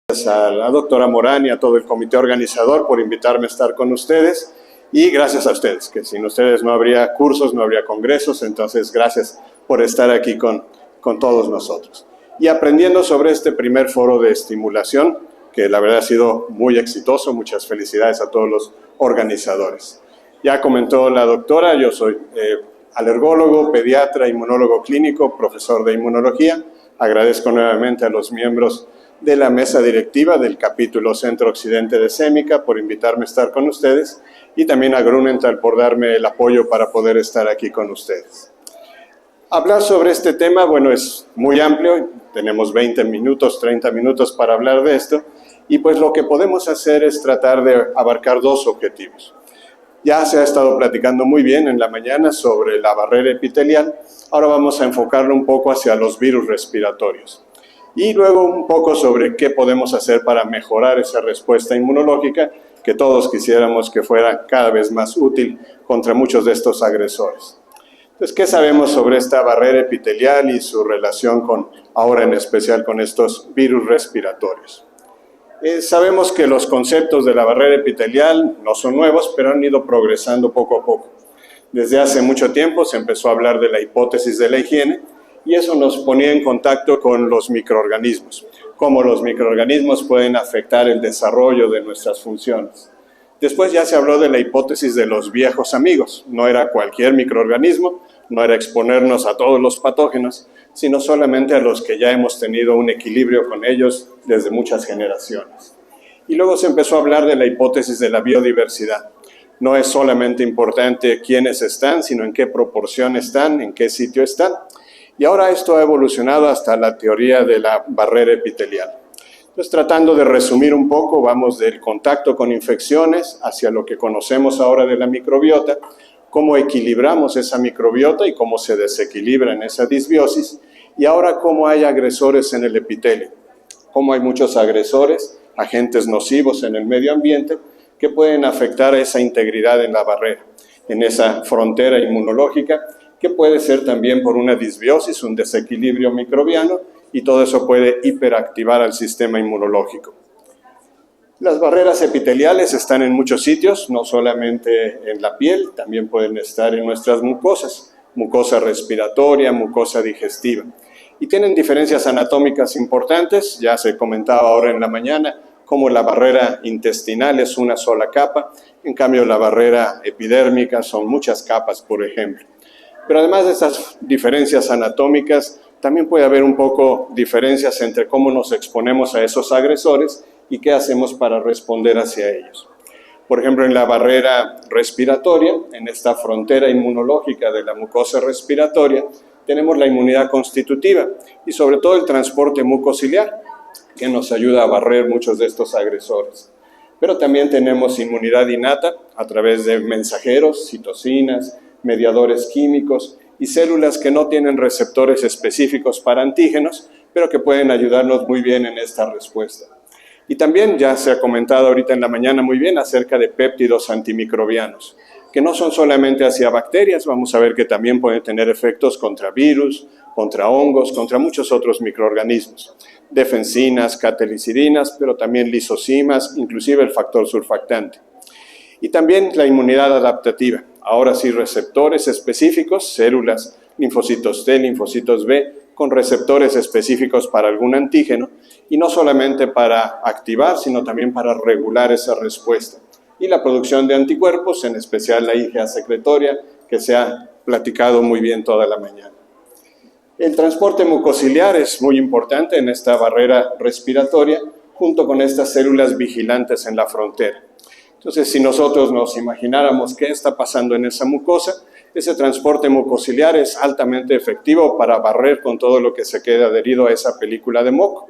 A la doctora Morán y a todo el comité organizador por invitarme a estar con ustedes, y gracias a ustedes, que sin ustedes no habría cursos, no habría congresos. Entonces gracias por estar aquí con todos nosotros y aprendiendo sobre este primer foro de estimulación, que la verdad ha sido muy exitoso. Muchas felicidades a todos los organizadores. Ya comentó la doctora, yo soy alergólogo, pediatra, inmunólogo clínico, profesor de inmunología. Agradezco nuevamente a los miembros de la mesa directiva del capítulo Centro Occidente de Sémica por invitarme a estar con ustedes, y también a Grunenthal por darme el apoyo para poder estar aquí con ustedes. Hablar sobre este tema, bueno, es muy amplio, tenemos 20 minutos, 30 minutos para hablar de esto, y pues lo que podemos hacer es tratar de abarcar dos objetivos. Ya se ha estado platicando muy bien en la mañana sobre la barrera epitelial, ahora vamos a enfocarlo un poco hacia los virus respiratorios. Y luego un poco sobre qué podemos hacer para mejorar esa respuesta inmunológica que todos quisiéramos que fuera cada vez más útil contra muchos de estos agresores. Entonces, ¿qué sabemos sobre esta barrera epitelial y su relación ahora en especial con estos virus respiratorios? Sabemos que los conceptos de la barrera epitelial no son nuevos, pero han ido progresando poco a poco. Desde hace mucho tiempo se empezó a hablar de la hipótesis de la higiene, y eso nos ponía en contacto con los microorganismos, cómo los microorganismos pueden afectar el desarrollo de nuestras funciones. Después ya se habló de la hipótesis de los viejos amigos. No era cualquier microorganismo, no era exponernos a todos los patógenos, sino solamente a los que ya hemos tenido un equilibrio con ellos desde muchas generaciones. Y luego se empezó a hablar de la hipótesis de la biodiversidad. No es solamente importante quiénes están, sino en qué proporción están, en qué sitio están. Y ahora esto ha evolucionado hasta la teoría de la barrera epitelial. Entonces, tratando de resumir un poco, vamos del contacto con infecciones hacia lo que conocemos ahora de la microbiota, cómo equilibramos esa microbiota y cómo se desequilibra en esa disbiosis, y ahora cómo hay agresores en el epitelio, cómo hay muchos agresores, agentes nocivos en el medio ambiente que pueden afectar esa integridad en la barrera, en esa frontera inmunológica, que puede ser también por una disbiosis, un desequilibrio microbiano, y todo eso puede hiperactivar al sistema inmunológico. Las barreras epiteliales están en muchos sitios, no solamente en la piel, también pueden estar en nuestras mucosas, mucosa respiratoria, mucosa digestiva, y tienen diferencias anatómicas importantes. Ya se comentaba ahora en la mañana cómo la barrera intestinal es una sola capa, en cambio la barrera epidérmica son muchas capas, por ejemplo. Pero además de estas diferencias anatómicas, también puede haber un poco diferencias entre cómo nos exponemos a esos agresores y qué hacemos para responder hacia ellos. Por ejemplo, en la barrera respiratoria, en esta frontera inmunológica de la mucosa respiratoria, tenemos la inmunidad constitutiva y sobre todo el transporte mucociliar, que nos ayuda a barrer muchos de estos agresores. Pero también tenemos inmunidad innata a través de mensajeros, citocinas, mediadores químicos y células que no tienen receptores específicos para antígenos, pero que pueden ayudarnos muy bien en esta respuesta. Y también ya se ha comentado ahorita en la mañana muy bien acerca de péptidos antimicrobianos, que no son solamente hacia bacterias, vamos a ver que también pueden tener efectos contra virus, contra hongos, contra muchos otros microorganismos. Defensinas, catalicidinas, pero también lisocimas, inclusive el factor surfactante. Y también la inmunidad adaptativa. Ahora sí, receptores específicos, células, linfocitos T, linfocitos B, con receptores específicos para algún antígeno, y no solamente para activar, sino también para regular esa respuesta. Y la producción de anticuerpos, en especial la IgA secretoria, que se ha platicado muy bien toda la mañana. El transporte mucociliar es muy importante en esta barrera respiratoria, junto con estas células vigilantes en la frontera. Entonces, si nosotros nos imagináramos qué está pasando en esa mucosa, ese transporte mucociliar es altamente efectivo para barrer con todo lo que se queda adherido a esa película de moco.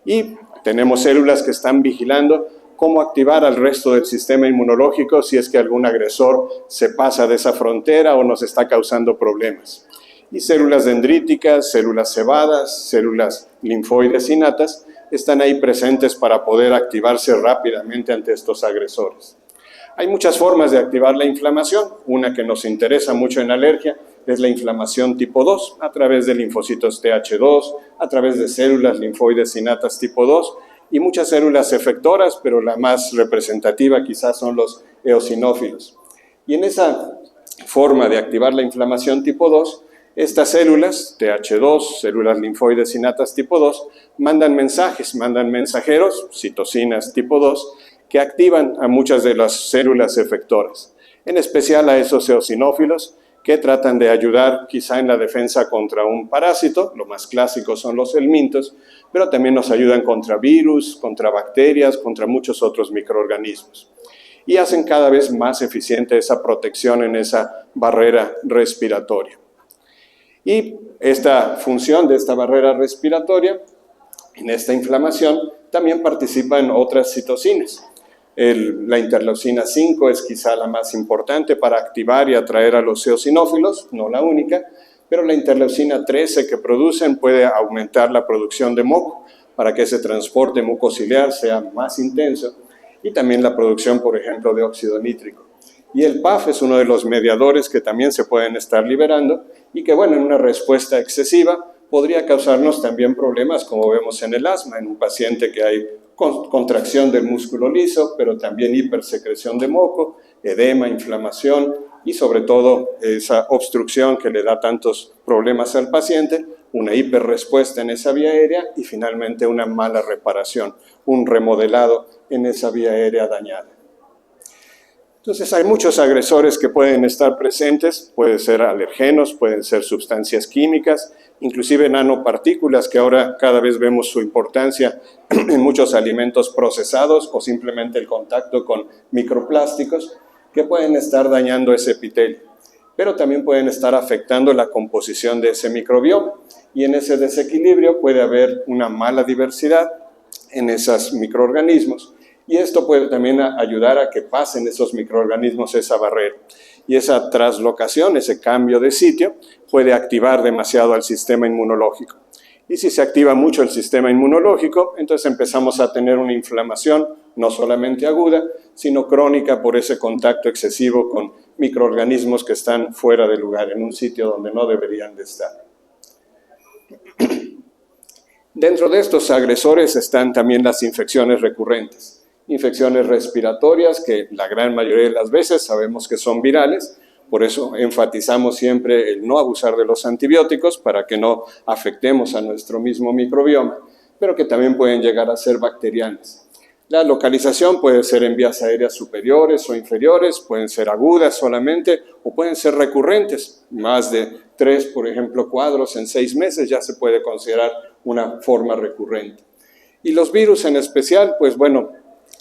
Y tenemos células que están vigilando cómo activar al resto del sistema inmunológico si es que algún agresor se pasa de esa frontera o nos está causando problemas. Y células dendríticas, células cebadas, células linfoides innatas están ahí presentes para poder activarse rápidamente ante estos agresores. Hay muchas formas de activar la inflamación. Una que nos interesa mucho en alergia es la inflamación tipo 2, a través de linfocitos TH2, a través de células linfoides innatas tipo 2, y muchas células efectoras, pero la más representativa quizás son los eosinófilos. Y en esa forma de activar la inflamación tipo 2, estas células, TH2, células linfoides innatas tipo 2, mandan mensajeros, citocinas tipo 2, que activan a muchas de las células efectoras, en especial a esos eosinófilos que tratan de ayudar quizá en la defensa contra un parásito, lo más clásico son los helmintos, pero también nos ayudan contra virus, contra bacterias, contra muchos otros microorganismos. Y hacen cada vez más eficiente esa protección en esa barrera respiratoria. Y esta función de esta barrera respiratoria, en esta inflamación, también participa en otras citocinas. La interleucina 5 es quizá la más importante para activar y atraer a los eosinófilos, no la única, pero la interleucina 13 que producen puede aumentar la producción de moco para que ese transporte mucociliar sea más intenso, y también la producción, por ejemplo, de óxido nítrico. Y el PAF es uno de los mediadores que también se pueden estar liberando y que, bueno, en una respuesta excesiva podría causarnos también problemas, como vemos en el asma, en un paciente que hay contracción del músculo liso, pero también hipersecreción de moco, edema, inflamación y sobre todo esa obstrucción que le da tantos problemas al paciente, una hiperrespuesta en esa vía aérea y finalmente una mala reparación, un remodelado en esa vía aérea dañada. Entonces hay muchos agresores que pueden estar presentes, pueden ser alergenos, pueden ser sustancias químicas, inclusive nanopartículas que ahora cada vez vemos su importancia en muchos alimentos procesados o simplemente el contacto con microplásticos que pueden estar dañando ese epitelio, pero también pueden estar afectando la composición de ese microbioma y en ese desequilibrio puede haber una mala diversidad en esos microorganismos. Y esto puede también ayudar a que pasen esos microorganismos esa barrera. Y esa traslocación, ese cambio de sitio, puede activar demasiado al sistema inmunológico. Y si se activa mucho el sistema inmunológico, entonces empezamos a tener una inflamación no solamente aguda, sino crónica por ese contacto excesivo con microorganismos que están fuera de lugar, en un sitio donde no deberían de estar. Dentro de estos agresores están también las infecciones recurrentes. Infecciones respiratorias que la gran mayoría de las veces sabemos que son virales, por eso enfatizamos siempre el no abusar de los antibióticos para que no afectemos a nuestro mismo microbioma, pero que también pueden llegar a ser bacterianas. La localización puede ser en vías aéreas superiores o inferiores, pueden ser agudas solamente o pueden ser recurrentes, más de 3, por ejemplo, cuadros en 6 meses ya se puede considerar una forma recurrente. Y los virus en especial, pues bueno,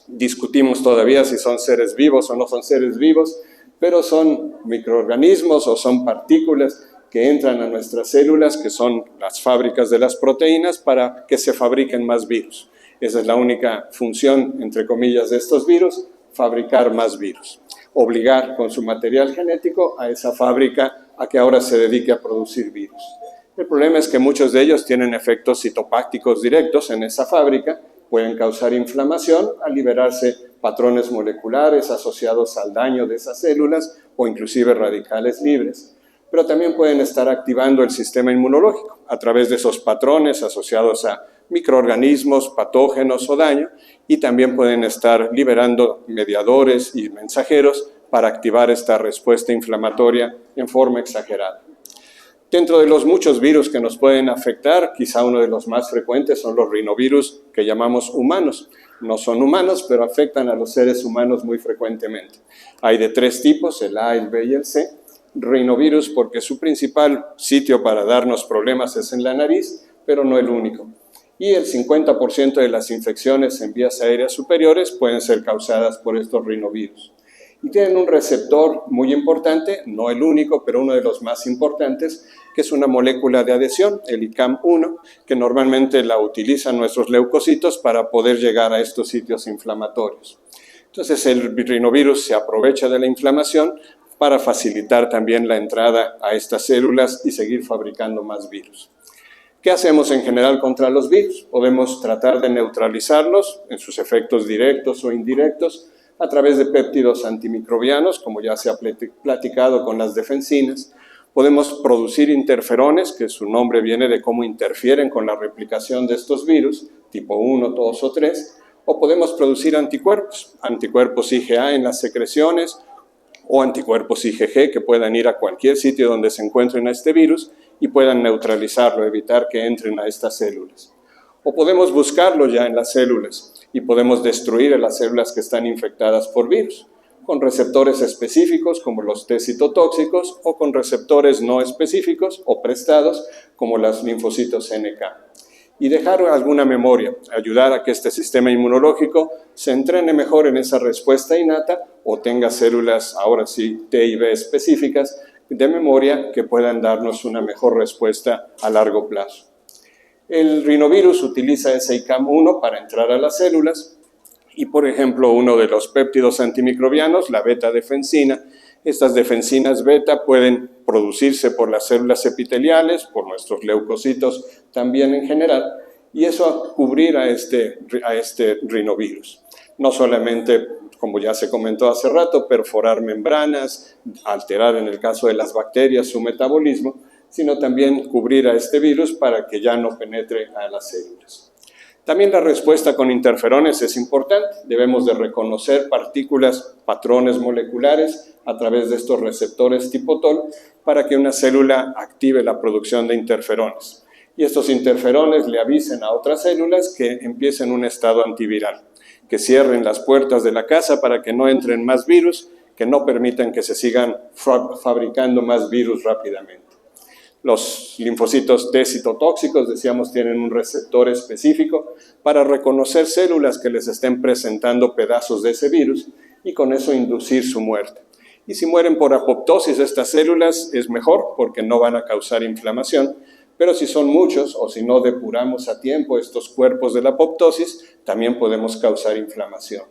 discutimos todavía si son seres vivos o no son seres vivos, pero son microorganismos o son partículas que entran a nuestras células, que son las fábricas de las proteínas, para que se fabriquen más virus. Esa es la única función, entre comillas, de estos virus, fabricar más virus. Obligar con su material genético a esa fábrica a que ahora se dedique a producir virus. El problema es que muchos de ellos tienen efectos citopácticos directos en esa fábrica, pueden causar inflamación al liberarse patrones moleculares asociados al daño de esas células o inclusive radicales libres. Pero también pueden estar activando el sistema inmunológico a través de esos patrones asociados a microorganismos, patógenos o daño, y también pueden estar liberando mediadores y mensajeros para activar esta respuesta inflamatoria en forma exagerada. Dentro de los muchos virus que nos pueden afectar, quizá uno de los más frecuentes son los rinovirus que llamamos humanos. No son humanos, pero afectan a los seres humanos muy frecuentemente. Hay de 3 tipos, el A, el B y el C. Rinovirus porque su principal sitio para darnos problemas es en la nariz, pero no el único. Y el 50% de las infecciones en vías aéreas superiores pueden ser causadas por estos rinovirus. Y tienen un receptor muy importante, no el único, pero uno de los más importantes, que es una molécula de adhesión, el ICAM-1, que normalmente la utilizan nuestros leucocitos para poder llegar a estos sitios inflamatorios. Entonces el rinovirus se aprovecha de la inflamación para facilitar también la entrada a estas células y seguir fabricando más virus. ¿Qué hacemos en general contra los virus? Podemos tratar de neutralizarlos en sus efectos directos o indirectos, a través de péptidos antimicrobianos, como ya se ha platicado con las defensinas. Podemos producir interferones, que su nombre viene de cómo interfieren con la replicación de estos virus, tipo 1, 2 o 3, o podemos producir anticuerpos IgA en las secreciones o anticuerpos IgG que puedan ir a cualquier sitio donde se encuentren a este virus y puedan neutralizarlo, evitar que entren a estas células. O podemos buscarlo ya en las células y podemos destruir a las células que están infectadas por virus, con receptores específicos como los T citotóxicos o con receptores no específicos o prestados como los linfocitos NK. Y dejar alguna memoria, ayudar a que este sistema inmunológico se entrene mejor en esa respuesta innata o tenga células, ahora sí, T y B específicas de memoria que puedan darnos una mejor respuesta a largo plazo. El rinovirus utiliza ese ICAM-1 para entrar a las células y, por ejemplo, uno de los péptidos antimicrobianos, la beta-defensina, estas defensinas beta pueden producirse por las células epiteliales, por nuestros leucocitos también en general, y eso cubrir a este rinovirus. No solamente, como ya se comentó hace rato, perforar membranas, alterar en el caso de las bacterias su metabolismo, sino también cubrir a este virus para que ya no penetre a las células. También la respuesta con interferones es importante. Debemos de reconocer partículas, patrones moleculares a través de estos receptores tipo TOL para que una célula active la producción de interferones. Y estos interferones le avisen a otras células que empiecen un estado antiviral, que cierren las puertas de la casa para que no entren más virus, que no permitan que se sigan fabricando más virus rápidamente. Los linfocitos T citotóxicos, decíamos, tienen un receptor específico para reconocer células que les estén presentando pedazos de ese virus y con eso inducir su muerte. Y si mueren por apoptosis estas células es mejor porque no van a causar inflamación, pero si son muchos o si no depuramos a tiempo estos cuerpos de la apoptosis, también podemos causar inflamación.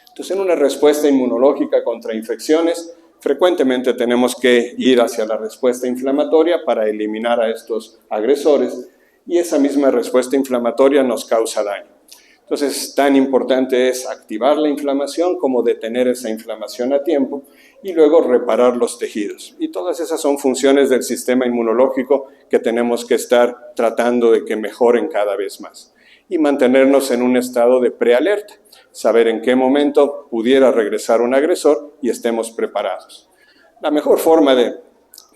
Entonces, en una respuesta inmunológica contra infecciones, frecuentemente tenemos que ir hacia la respuesta inflamatoria para eliminar a estos agresores y esa misma respuesta inflamatoria nos causa daño. Entonces, tan importante es activar la inflamación como detener esa inflamación a tiempo y luego reparar los tejidos. Y todas esas son funciones del sistema inmunológico que tenemos que estar tratando de que mejoren cada vez más. Y mantenernos en un estado de prealerta, saber en qué momento pudiera regresar un agresor y estemos preparados. La mejor forma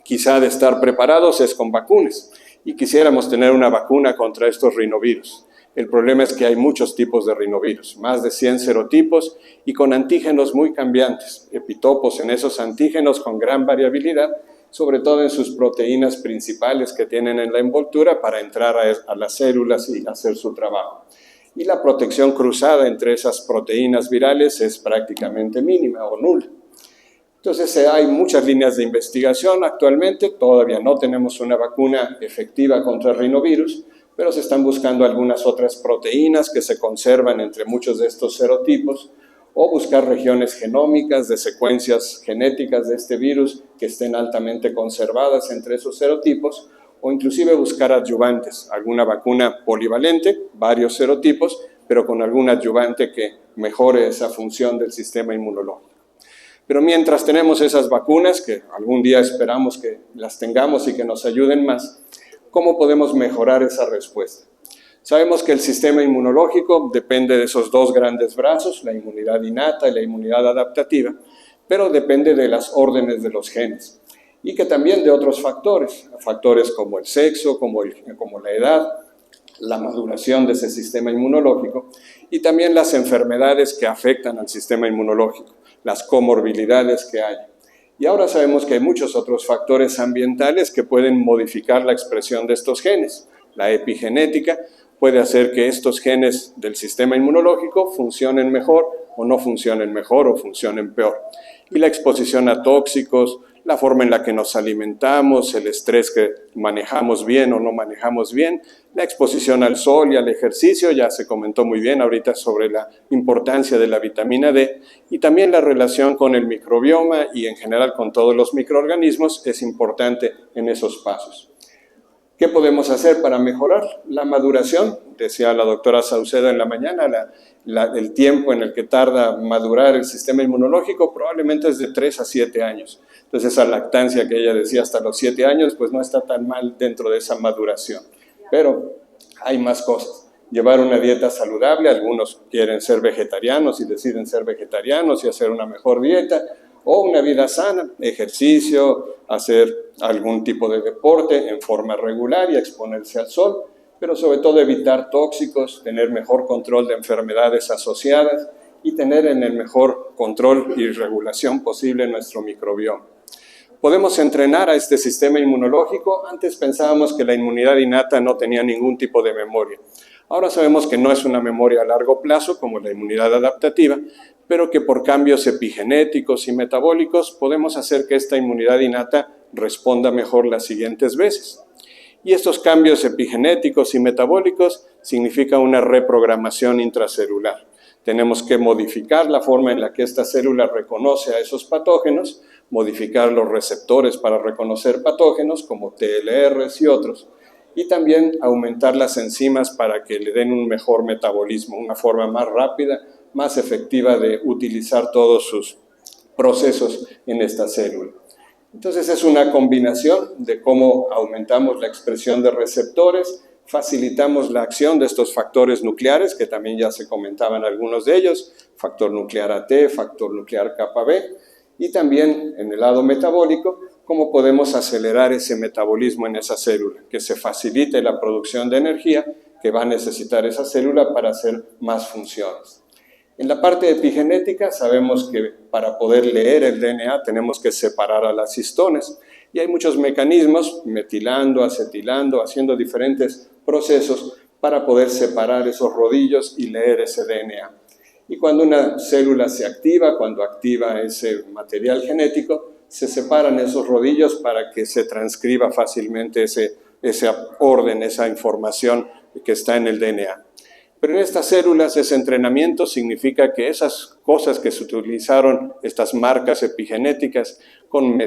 quizá de estar preparados es con vacunas y quisiéramos tener una vacuna contra estos rinovirus. El problema es que hay muchos tipos de rinovirus, más de 100 serotipos y con antígenos muy cambiantes, epitopos en esos antígenos con gran variabilidad, sobre todo en sus proteínas principales que tienen en la envoltura para entrar a las células y hacer su trabajo. Y la protección cruzada entre esas proteínas virales es prácticamente mínima o nula. Entonces hay muchas líneas de investigación actualmente, todavía no tenemos una vacuna efectiva contra el rinovirus, pero se están buscando algunas otras proteínas que se conservan entre muchos de estos serotipos, o buscar regiones genómicas de secuencias genéticas de este virus que estén altamente conservadas entre esos serotipos, o inclusive buscar adyuvantes, alguna vacuna polivalente, varios serotipos, pero con algún adyuvante que mejore esa función del sistema inmunológico. Pero mientras tenemos esas vacunas, que algún día esperamos que las tengamos y que nos ayuden más, ¿cómo podemos mejorar esa respuesta? Sabemos que el sistema inmunológico depende de esos dos grandes brazos, la inmunidad innata y la inmunidad adaptativa, pero depende de las órdenes de los genes y que también de otros factores como el sexo, como la edad, la maduración de ese sistema inmunológico y también las enfermedades que afectan al sistema inmunológico, las comorbilidades que hay. Y ahora sabemos que hay muchos otros factores ambientales que pueden modificar la expresión de estos genes. La epigenética puede hacer que estos genes del sistema inmunológico funcionen mejor o no funcionen mejor o funcionen peor. Y la exposición a tóxicos, la forma en la que nos alimentamos, el estrés que manejamos bien o no manejamos bien, la exposición al sol y al ejercicio, ya se comentó muy bien ahorita sobre la importancia de la vitamina D, y también la relación con el microbioma y en general con todos los microorganismos es importante en esos pasos. ¿Qué podemos hacer para mejorar la maduración? Decía la doctora Saucedo en la mañana, el tiempo en el que tarda madurar el sistema inmunológico probablemente es de 3 a 7 años. Entonces esa lactancia que ella decía hasta los 7 años, pues no está tan mal dentro de esa maduración. Pero hay más cosas. llevar una dieta saludable. Algunos quieren ser vegetarianos y deciden ser vegetarianos y hacer una mejor dieta, o una vida sana, ejercicio, hacer algún tipo de deporte en forma regular y exponerse al sol, pero sobre todo evitar tóxicos, tener mejor control de enfermedades asociadas y tener en el mejor control y regulación posible nuestro microbioma. Podemos entrenar a este sistema inmunológico. Antes pensábamos que la inmunidad innata no tenía ningún tipo de memoria. Ahora sabemos que no es una memoria a largo plazo como la inmunidad adaptativa, pero que por cambios epigenéticos y metabólicos podemos hacer que esta inmunidad innata responda mejor las siguientes veces. Y estos cambios epigenéticos y metabólicos significan una reprogramación intracelular. Tenemos que modificar la forma en la que esta célula reconoce a esos patógenos, modificar los receptores para reconocer patógenos como TLRs y otros, y también aumentar las enzimas para que le den un mejor metabolismo, una forma más rápida, más efectiva de utilizar todos sus procesos en esta célula. Entonces es una combinación de cómo aumentamos la expresión de receptores, facilitamos la acción de estos factores nucleares, que también ya se comentaban algunos de ellos, factor nuclear AT, factor nuclear kappa B, y también en el lado metabólico, cómo podemos acelerar ese metabolismo en esa célula, que se facilite la producción de energía que va a necesitar esa célula para hacer más funciones. En la parte epigenética sabemos que para poder leer el DNA tenemos que separar a las histonas, y hay muchos mecanismos, metilando, acetilando, haciendo diferentes procesos para poder separar esos rodillos y leer ese DNA. Y cuando una célula se activa, cuando activa ese material genético, se separan esos rodillos para que se transcriba fácilmente ese orden, esa información que está en el DNA. Pero en estas células ese entrenamiento significa que esas cosas que se utilizaron, estas marcas epigenéticas con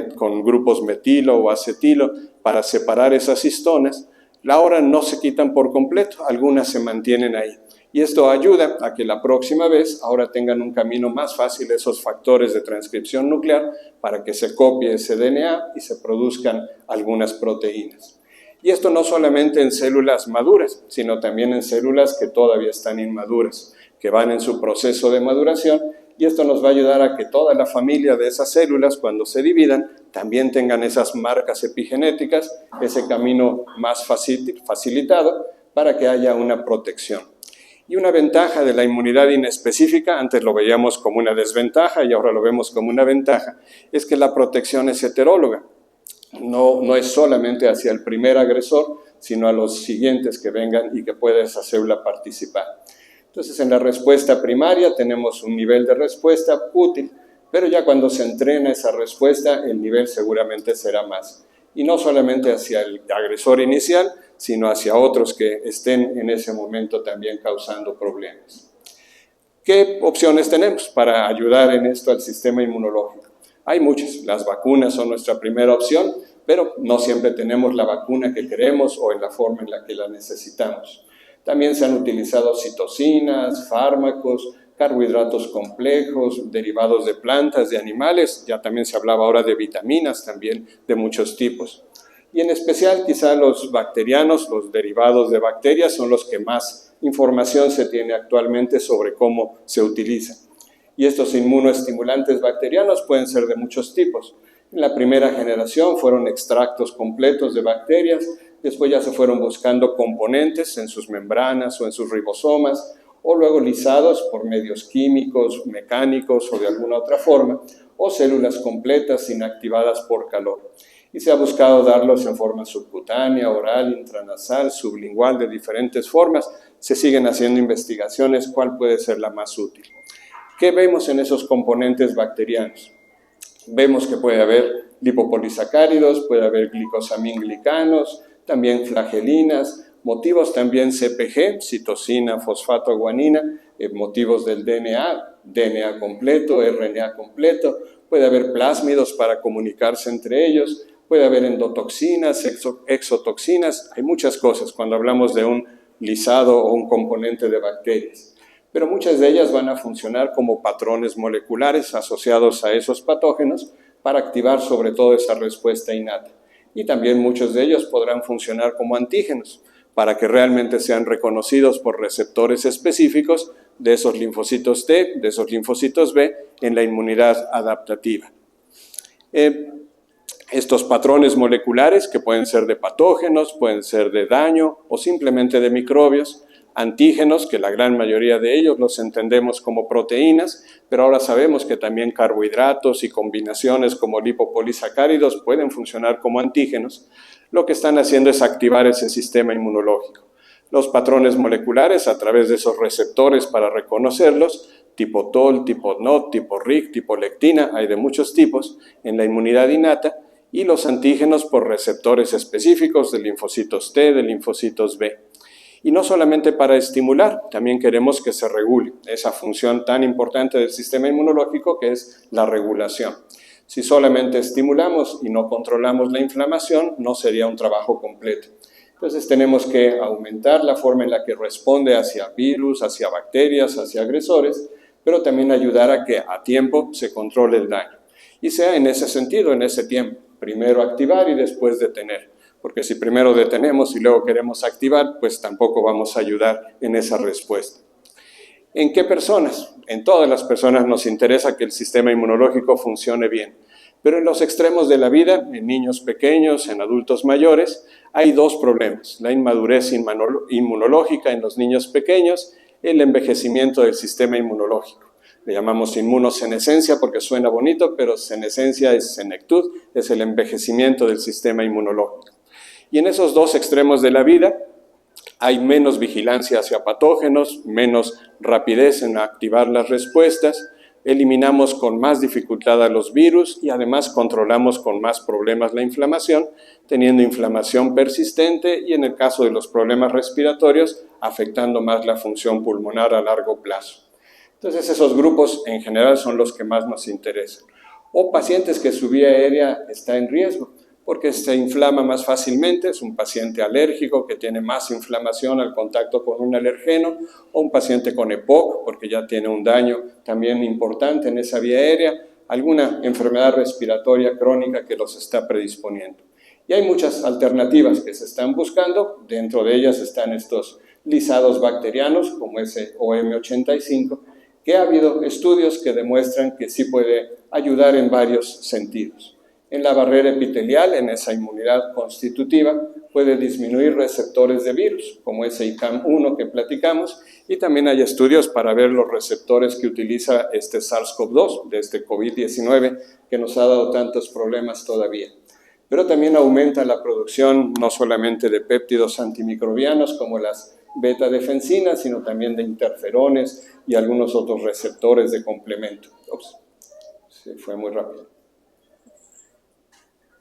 grupos metilo o acetilo para separar esas histonas, ahora no se quitan por completo, algunas se mantienen ahí. Y esto ayuda a que la próxima vez ahora tengan un camino más fácil esos factores de transcripción nuclear para que se copie ese DNA y se produzcan algunas proteínas. Y esto no solamente en células maduras, sino también en células que todavía están inmaduras, que van en su proceso de maduración, y esto nos va a ayudar a que toda la familia de esas células, cuando se dividan, también tengan esas marcas epigenéticas, ese camino más facilitado para que haya una protección. Y una ventaja de la inmunidad inespecífica, antes lo veíamos como una desventaja y ahora lo vemos como una ventaja, es que la protección es heteróloga. No es solamente hacia el primer agresor, sino a los siguientes que vengan y que pueda esa célula participar. Entonces, en la respuesta primaria tenemos un nivel de respuesta útil, pero ya cuando se entrena esa respuesta, el nivel seguramente será más. Y no solamente hacia el agresor inicial, sino hacia otros que estén en ese momento también causando problemas. ¿Qué opciones tenemos para ayudar en esto al sistema inmunológico? Hay muchas. Las vacunas son nuestra primera opción, pero no siempre tenemos la vacuna que queremos o en la forma en la que la necesitamos. También se han utilizado citocinas, fármacos, carbohidratos complejos, derivados de plantas, de animales. Ya también se hablaba ahora de vitaminas también de muchos tipos. Y en especial quizá los bacterianos, los derivados de bacterias son los que más información se tiene actualmente sobre cómo se utilizan. Y estos inmunoestimulantes bacterianos pueden ser de muchos tipos. En la primera generación fueron extractos completos de bacterias, después ya se fueron buscando componentes en sus membranas o en sus ribosomas, o luego lisados por medios químicos, mecánicos o de alguna otra forma, o células completas inactivadas por calor. Y se ha buscado darlos en forma subcutánea, oral, intranasal, sublingual, de diferentes formas. Se siguen haciendo investigaciones cuál puede ser la más útil. ¿Qué vemos en esos componentes bacterianos? Vemos que puede haber lipopolisacáridos, puede haber glicosamínglicanos, también flagelinas, motivos también CpG, citosina, fosfato, guanina, motivos del DNA, DNA completo, RNA completo, puede haber plásmidos para comunicarse entre ellos, puede haber endotoxinas, exotoxinas, hay muchas cosas cuando hablamos de un lisado o un componente de bacterias. Pero muchas de ellas van a funcionar como patrones moleculares asociados a esos patógenos para activar sobre todo esa respuesta innata. Y también muchos de ellos podrán funcionar como antígenos. para que realmente sean reconocidos por receptores específicos de esos linfocitos T, de esos linfocitos B, en la inmunidad adaptativa. Estos patrones moleculares, que pueden ser de patógenos, pueden ser de daño o simplemente de microbios, antígenos, que la gran mayoría de ellos los entendemos como proteínas, pero ahora sabemos que también carbohidratos y combinaciones como lipopolisacáridos pueden funcionar como antígenos. Lo que están haciendo es activar ese sistema inmunológico. Los patrones moleculares, a través de esos receptores para reconocerlos, tipo TOL, tipo NOT, tipo RIG, tipo lectina, hay de muchos tipos en la inmunidad innata, y los antígenos por receptores específicos de linfocitos T, de linfocitos B. Y no solamente para estimular, también queremos que se regule esa función tan importante del sistema inmunológico que es la regulación. Si solamente estimulamos y no controlamos la inflamación, no sería un trabajo completo. Entonces tenemos que aumentar la forma en la que responde hacia virus, hacia bacterias, hacia agresores, pero también ayudar a que a tiempo se controle el daño. Y sea en ese sentido, en ese tiempo, primero activar y después detener. Porque si primero detenemos y luego queremos activar, pues tampoco vamos a ayudar en esa respuesta. ¿En qué personas? En todas las personas nos interesa que el sistema inmunológico funcione bien. Pero en los extremos de la vida, en niños pequeños, en adultos mayores, hay dos problemas. La inmadurez inmunológica en los niños pequeños, el envejecimiento del sistema inmunológico. Le llamamos inmunosenescencia porque suena bonito, pero senescencia es senectud, es el envejecimiento del sistema inmunológico. Y en esos dos extremos de la vida hay menos vigilancia hacia patógenos, menos rapidez en activar las respuestas, eliminamos con más dificultad a los virus y además controlamos con más problemas la inflamación, teniendo inflamación persistente y en el caso de los problemas respiratorios, afectando más la función pulmonar a largo plazo. Entonces esos grupos en general son los que más nos interesan. O pacientes que su vía aérea está en riesgo, porque se inflama más fácilmente, es un paciente alérgico que tiene más inflamación al contacto con un alergeno, o un paciente con EPOC, porque ya tiene un daño también importante en esa vía aérea, alguna enfermedad respiratoria crónica que los está predisponiendo. Y hay muchas alternativas que se están buscando, dentro de ellas están estos lisados bacterianos, como ese OM85, que ha habido estudios que demuestran que sí puede ayudar en varios sentidos. En la barrera epitelial, en esa inmunidad constitutiva, puede disminuir receptores de virus, como ese ICAM1 que platicamos, y también hay estudios para ver los receptores que utiliza este SARS-CoV-2, de este COVID-19, que nos ha dado tantos problemas todavía. Pero también aumenta la producción no solamente de péptidos antimicrobianos como las beta-defensinas, sino también de interferones y algunos otros receptores de complemento. Ups, se fue muy rápido.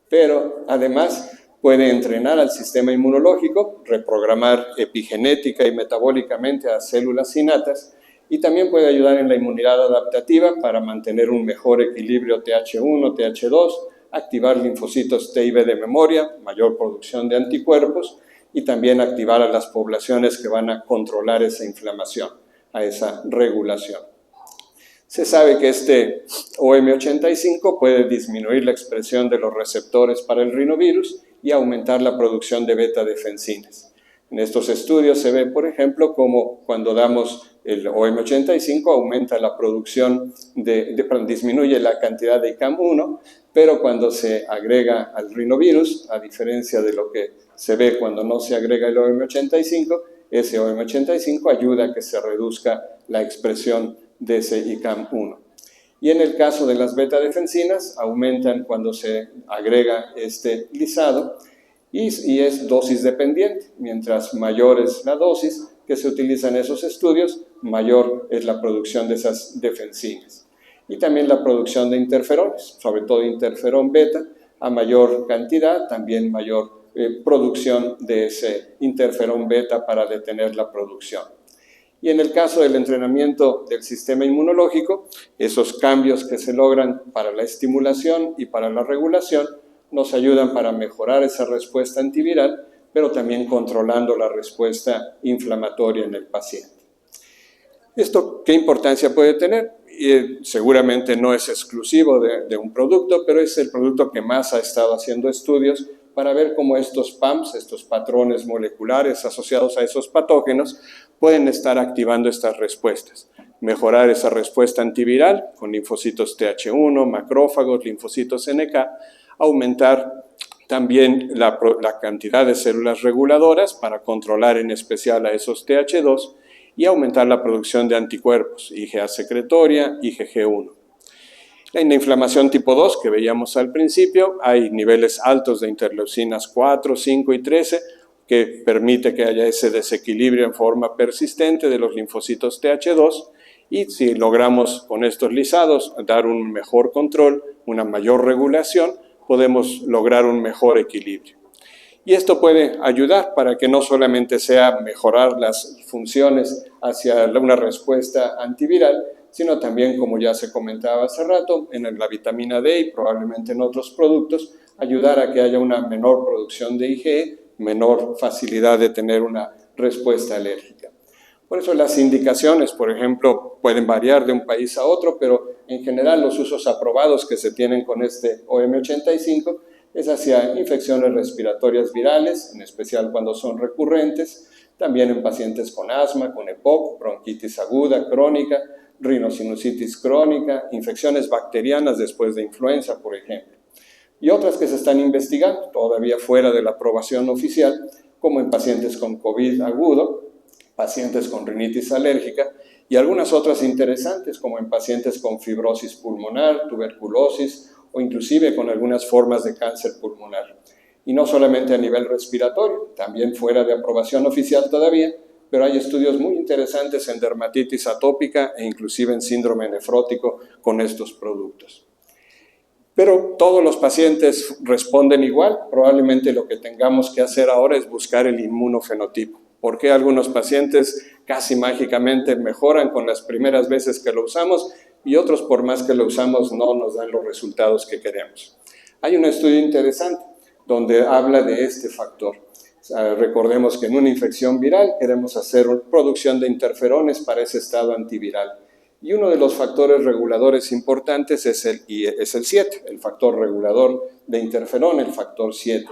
Pero además puede entrenar al sistema inmunológico, reprogramar epigenética y metabólicamente a células innatas y también puede ayudar en la inmunidad adaptativa para mantener un mejor equilibrio TH1, TH2, activar linfocitos T y B de memoria, mayor producción de anticuerpos y también activar a las poblaciones que van a controlar esa inflamación, a esa regulación. Se sabe que este OM85 puede disminuir la expresión de los receptores para el rinovirus y aumentar la producción de beta-defensinas. En estos estudios se ve, por ejemplo, cómo cuando damos el OM85 aumenta la producción, disminuye la cantidad de ICAM1, pero cuando se agrega al rinovirus, a diferencia de lo que se ve cuando no se agrega el OM85, ese OM85 ayuda a que se reduzca la expresión de ese ICAM1. Y en el caso de las beta-defensinas, aumentan cuando se agrega este lisado y es dosis dependiente. Mientras mayor es la dosis que se utiliza en esos estudios, mayor es la producción de esas defensinas. Y también la producción de interferones, sobre todo interferón beta, a mayor cantidad, también mayor producción de ese interferón beta para detener la producción. Y en el caso del entrenamiento del sistema inmunológico, esos cambios que se logran para la estimulación y para la regulación nos ayudan para mejorar esa respuesta antiviral, pero también controlando la respuesta inflamatoria en el paciente. ¿Esto qué importancia puede tener? Seguramente no es exclusivo de un producto, pero es el producto que más ha estado haciendo estudios para ver cómo estos PAMs, estos patrones moleculares asociados a esos patógenos, pueden estar activando estas respuestas. Mejorar esa respuesta antiviral con linfocitos Th1, macrófagos, linfocitos NK, aumentar también la cantidad de células reguladoras para controlar en especial a esos Th2 y aumentar la producción de anticuerpos, IgA secretoria, IgG1. En la inflamación tipo 2 que veíamos al principio, hay niveles altos de interleucinas 4, 5 y 13 que permite que haya ese desequilibrio en forma persistente de los linfocitos Th2 y si logramos con estos lisados dar un mejor control, una mayor regulación, podemos lograr un mejor equilibrio. Y esto puede ayudar para que no solamente sea mejorar las funciones hacia una respuesta antiviral, sino también, como ya se comentaba hace rato, en la vitamina D y probablemente en otros productos, ayudar a que haya una menor producción de IgE, menor facilidad de tener una respuesta alérgica. Por eso las indicaciones, por ejemplo, pueden variar de un país a otro, pero en general los usos aprobados que se tienen con este OM85 es hacia infecciones respiratorias virales, en especial cuando son recurrentes, también en pacientes con asma, con EPOC, bronquitis aguda, crónica, rinosinusitis crónica, infecciones bacterianas después de influenza, por ejemplo. Y otras que se están investigando, todavía fuera de la aprobación oficial, como en pacientes con COVID agudo, pacientes con rinitis alérgica, y algunas otras interesantes, como en pacientes con fibrosis pulmonar, tuberculosis, o inclusive con algunas formas de cáncer pulmonar. Y no solamente a nivel respiratorio, también fuera de aprobación oficial todavía, pero hay estudios muy interesantes en dermatitis atópica e inclusive en síndrome nefrótico con estos productos. Pero todos los pacientes responden igual. Probablemente lo que tengamos que hacer ahora es buscar el inmunofenotipo. ¿Por qué algunos pacientes casi mágicamente mejoran con las primeras veces que lo usamos y otros por más que lo usamos no nos dan los resultados que queremos? Hay un estudio interesante donde habla de este factor. Recordemos que en una infección viral queremos hacer producción de interferones para ese estado antiviral. Y uno de los factores reguladores importantes es el 7, el factor regulador de interferón, el factor 7.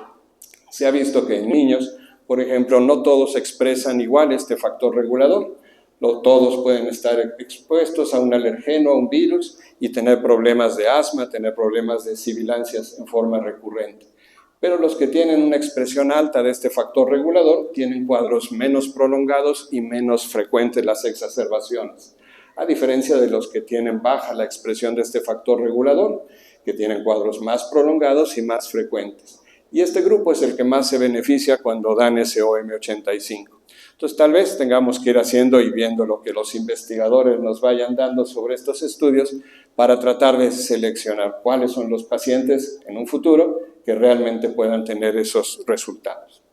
Se ha visto que en niños, por ejemplo, no todos expresan igual este factor regulador. No todos pueden estar expuestos a un alergeno, a un virus y tener problemas de asma, tener problemas de sibilancias en forma recurrente. Pero los que tienen una expresión alta de este factor regulador tienen cuadros menos prolongados y menos frecuentes las exacerbaciones, a diferencia de los que tienen baja la expresión de este factor regulador, que tienen cuadros más prolongados y más frecuentes. Y este grupo es el que más se beneficia cuando dan ese OM85. Entonces, tal vez tengamos que ir haciendo y viendo lo que los investigadores nos vayan dando sobre estos estudios para tratar de seleccionar cuáles son los pacientes en un futuro que realmente puedan tener esos resultados.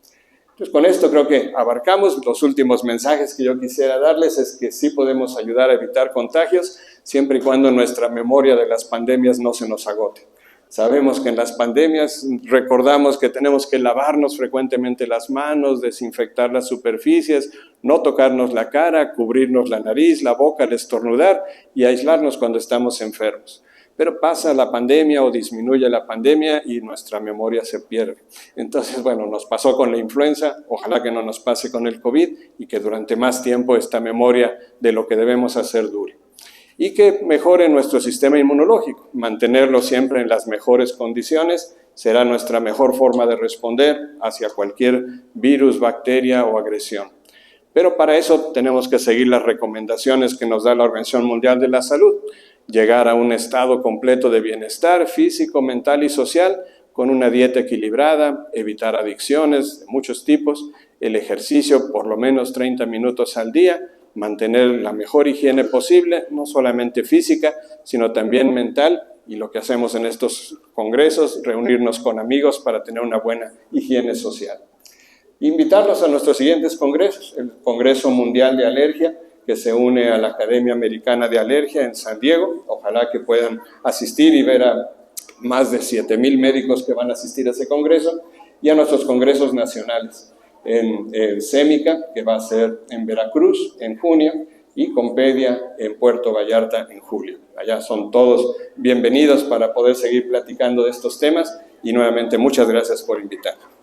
Entonces, con esto creo que abarcamos. Los últimos mensajes que yo quisiera darles es que sí podemos ayudar a evitar contagios siempre y cuando nuestra memoria de las pandemias no se nos agote. Sabemos que en las pandemias recordamos que tenemos que lavarnos frecuentemente las manos, desinfectar las superficies, no tocarnos la cara, cubrirnos la nariz, la boca al estornudar y aislarnos cuando estamos enfermos. Pero pasa la pandemia o disminuye la pandemia y nuestra memoria se pierde. Entonces, bueno, nos pasó con la influenza, ojalá que no nos pase con el COVID y que durante más tiempo esta memoria de lo que debemos hacer dure. Y que mejore nuestro sistema inmunológico. Mantenerlo siempre en las mejores condiciones será nuestra mejor forma de responder hacia cualquier virus, bacteria o agresión. Pero para eso tenemos que seguir las recomendaciones que nos da la Organización Mundial de la Salud, llegar a un estado completo de bienestar físico, mental y social, con una dieta equilibrada, evitar adicciones de muchos tipos, el ejercicio por lo menos 30 minutos al día, mantener la mejor higiene posible, no solamente física, sino también mental, y lo que hacemos en estos congresos, reunirnos con amigos para tener una buena higiene social. Invitarlos a nuestros siguientes congresos, el Congreso Mundial de Alergia, que se une a la Academia Americana de Alergia en San Diego. Ojalá que puedan asistir y ver a más de 7,000 médicos que van a asistir a ese congreso, y a nuestros congresos nacionales. En Semica, que va a ser en Veracruz en junio, y Compedia en Puerto Vallarta en julio. Allá son todos bienvenidos para poder seguir platicando de estos temas y nuevamente muchas gracias por invitarme.